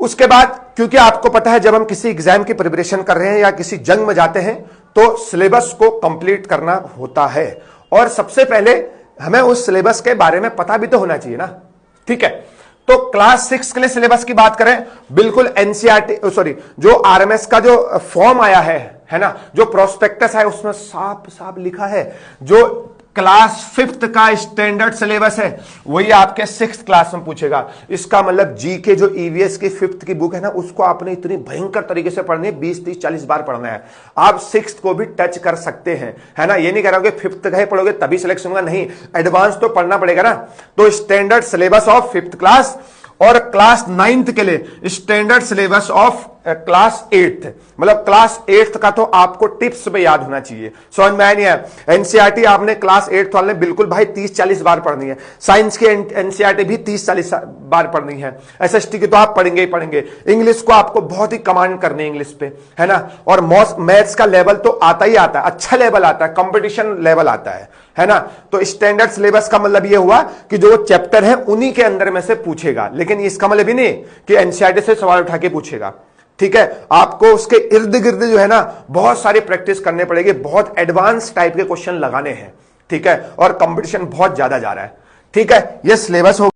उसके बाद क्योंकि आपको पता है जब हम किसी एग्जाम की प्रिपरेशन कर रहे हैं या किसी जंग में जाते हैं तो सिलेबस को कंप्लीट करना होता है, और सबसे पहले हमें उस सिलेबस के बारे में पता भी तो होना चाहिए ना। ठीक है, तो क्लास 6 के लिए सिलेबस की बात करें, बिल्कुल एनसीईआरटी जो आरएमएस का जो फॉर्म आया है ना, जो प्रोस्पेक्टस है उसमें साफ साफ लिखा है जो क्लास 5th का स्टैंडर्ड सिलेबस है वही आपके 6th क्लास में पूछेगा। इसका मतलब जी के जो ईवीएस की 5th की बुक है ना उसको आपने इतनी भयंकर तरीके से पढ़नी है, 20 30 40 बार पढ़ना है। आप 6th को भी टच कर सकते हैं, है ना। ये नहीं कह रहा हूं कि 5th का ही पढ़ोगे तभी सिलेक्शन होगा, नहीं, एडवांस तो पढ़ना पड़ेगा ना। तो standard syllabus of 5th class और क्लास 9th के लिए standard syllabus of class 8th, मतलब क्लास 8th का तो आपको टिप्स पे याद होना चाहिए। समझ में आया नहीं है? एनसीईआरटी आपने क्लास 8th वाले बिल्कुल भाई 30-40 बार पढ़नी है। साइंस की एनसीईआरटी भी 30-40 बार पढ़नी है। एसएसटी की तो आप पढ़ेंगे ही पढ़ेंगे। इंग्लिश को आपको बहुत ही कमांड करनी है इंग्लिश पे, है ना। और मैथ्स का लेवल तो आता ही आता है, अच्छा लेवल आता है, कंपटीशन लेवल आता है ना। तो स्टैंडर्ड सिलेबस का मतलब यह हुआ कि जो चैप्टर है उन्हीं के अंदर में से पूछेगा, लेकिन इसका मतलब भी नहीं कि एनसीईआरटी से सवाल उठा के पूछेगा। ठीक है, आपको उसके इर्द गिर्द जो है ना बहुत सारी प्रैक्टिस करने पड़ेगी, बहुत एडवांस टाइप के क्वेश्चन लगाने हैं। ठीक है, और कंपटीशन बहुत ज्यादा जा रहा है। ठीक है, ये सिलेबस हो